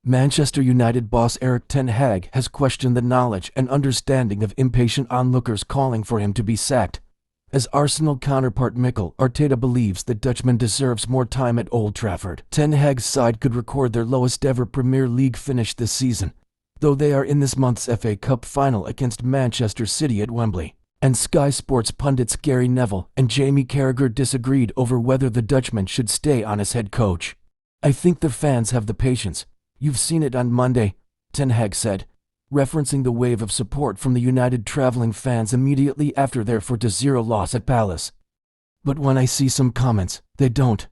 Manchester United boss Erik Ten Hag has questioned the knowledge and understanding of impatient onlookers calling for him to be sacked. As Arsenal counterpart Mikel Arteta believes the Dutchman deserves more time at Old Trafford. Ten Hag's side could record their lowest ever Premier League finish this season, though they are in this month's FA Cup final against Manchester City at Wembley. And Sky Sports pundits Gary Neville and Jamie Carragher disagreed over whether the Dutchman should stay on as head coach. "I think the fans have the patience. You've seen it on Monday," Ten Hag said, referencing the wave of support from the United travelling fans immediately after their 4-0 loss at Palace. "But when I see some comments, they don't.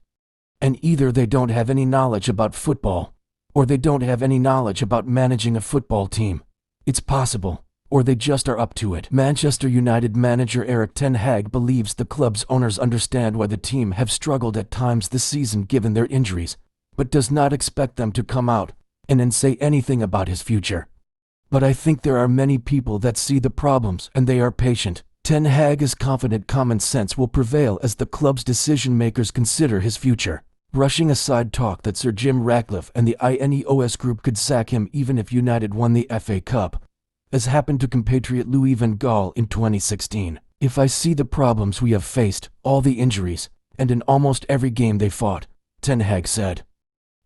And either they don't have any knowledge about football, or they don't have any knowledge about managing a football team. It's possible, or they just are up to it." Manchester United manager Erik Ten Hag believes the club's owners understand why the team have struggled at times this season given their injuries, but does not expect them to come out and then say anything about his future. "But I think there are many people that see the problems and they are patient." Ten Hag is confident common sense will prevail as the club's decision-makers consider his future, brushing aside talk that Sir Jim Ratcliffe and the INEOS group could sack him even if United won the FA Cup, as happened to compatriot Louis van Gaal in 2016. "If I see the problems we have faced, all the injuries, and in almost every game they fought," Ten Hag said,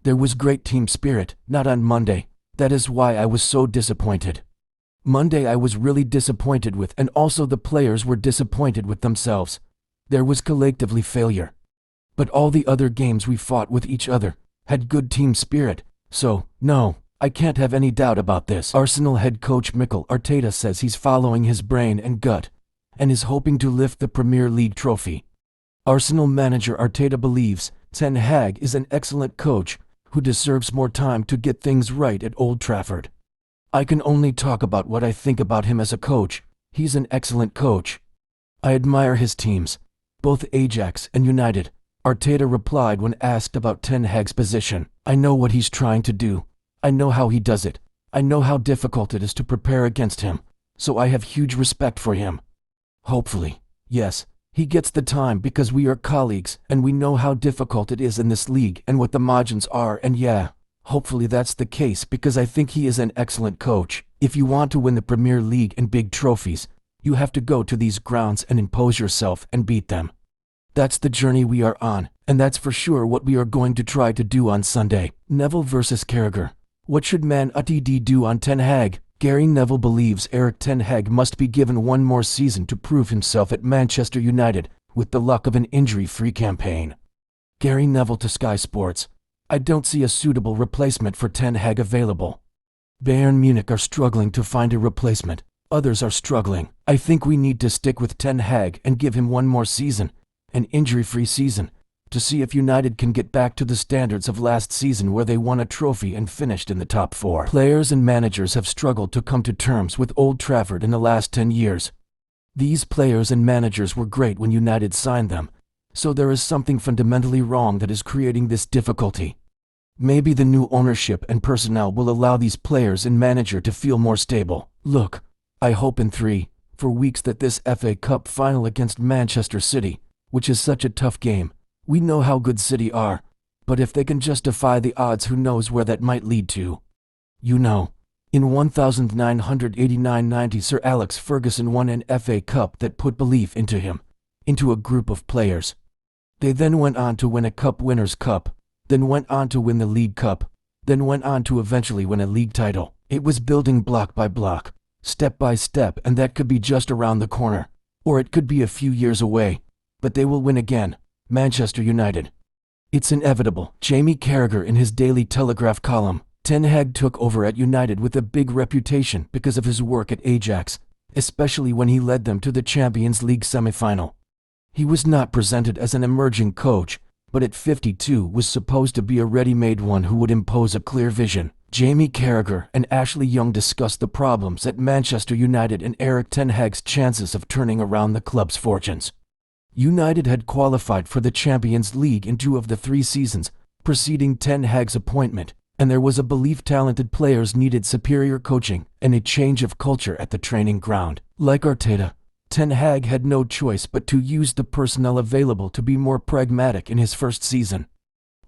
"there was great team spirit, not on Monday. That is why I was so disappointed. Monday I was really disappointed with, and also the players were disappointed with themselves. There was collectively failure. But all the other games we fought with each other, had good team spirit, so, no, I can't have any doubt about this." Arsenal head coach Mikel Arteta says he's following his brain and gut, and is hoping to lift the Premier League trophy. Arsenal manager Arteta believes Ten Hag is an excellent coach who deserves more time to get things right at Old Trafford. "I can only talk about what I think about him as a coach. He's an excellent coach. I admire his teams, both Ajax and United," Arteta replied when asked about Ten Hag's position. "I know what he's trying to do. I know how he does it. I know how difficult it is to prepare against him, so I have huge respect for him. Hopefully, yes, he gets the time because we are colleagues and we know how difficult it is in this league and what the margins are, and yeah, hopefully that's the case because I think he is an excellent coach. If you want to win the Premier League and big trophies, you have to go to these grounds and impose yourself and beat them. That's the journey we are on, and that's for sure what we are going to try to do on Sunday." Neville versus Carragher. What should Man United do on Ten Hag? Gary Neville believes Erik Ten Hag must be given one more season to prove himself at Manchester United with the luck of an injury-free campaign. Gary Neville to Sky Sports. "I don't see a suitable replacement for Ten Hag available. Bayern Munich are struggling to find a replacement. Others are struggling. I think we need to stick with Ten Hag and give him one more season, an injury-free season, to see if United can get back to the standards of last season where they won a trophy and finished in the top 4. Players and managers have struggled to come to terms with Old Trafford in the last 10 years. These players and managers were great when United signed them, so there is something fundamentally wrong that is creating this difficulty. Maybe the new ownership and personnel will allow these players and manager to feel more stable. Look, I hope in 3-4 weeks that this FA Cup final against Manchester City, which is such a tough game. We know how good City are, but if they can just defy the odds, who knows where that might lead to. You know, in 1989-90 Sir Alex Ferguson won an FA Cup that put belief into him, into a group of players. They then went on to win a Cup Winners' Cup, then went on to win the League Cup, then went on to eventually win a league title. It was building block by block, step by step, and that could be just around the corner, or it could be a few years away, but they will win again. Manchester United. It's inevitable. Jamie Carragher in his Daily Telegraph column. Ten Hag took over at United with a big reputation because of his work at Ajax, especially when he led them to the Champions League semi-final. He was not presented as an emerging coach, but at 52 was supposed to be a ready-made one who would impose a clear vision. Jamie Carragher and Ashley Young discussed the problems at Manchester United and Erik Ten Hag's chances of turning around the club's fortunes. United had qualified for the Champions League in 2 of the 3 seasons preceding Ten Hag's appointment, and there was a belief talented players needed superior coaching and a change of culture at the training ground. Like Arteta, Ten Hag had no choice but to use the personnel available to be more pragmatic in his first season.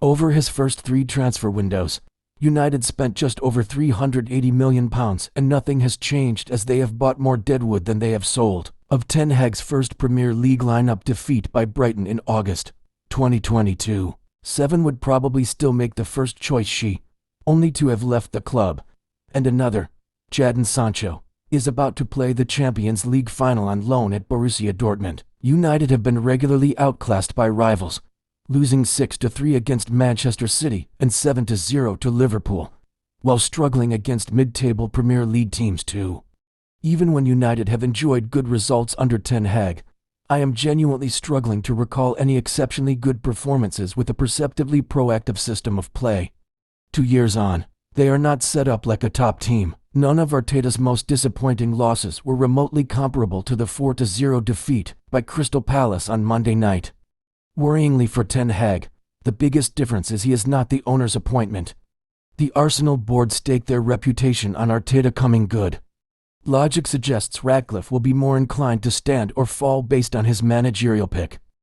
Over his first 3 transfer windows, United spent just over £380 million and nothing has changed as they have bought more deadwood than they have sold. Of Ten Hag's first Premier League lineup defeat by Brighton in August 2022, 7 would probably still make the first choice sheet, only to have left the club. And another, Jadon Sancho, is about to play the Champions League final on loan at Borussia Dortmund. United have been regularly outclassed by rivals, losing 6-3 against Manchester City and 7-0 to Liverpool, while struggling against mid-table Premier League teams too. Even when United have enjoyed good results under Ten Hag, I am genuinely struggling to recall any exceptionally good performances with a perceptively proactive system of play. 2 years on, they are not set up like a top team. None of Arteta's most disappointing losses were remotely comparable to the 4-0 defeat by Crystal Palace on Monday night. Worryingly for Ten Hag, the biggest difference is he is not the owner's appointment. The Arsenal board staked their reputation on Arteta coming good. Logic suggests Ratcliffe will be more inclined to stand or fall based on his managerial pick.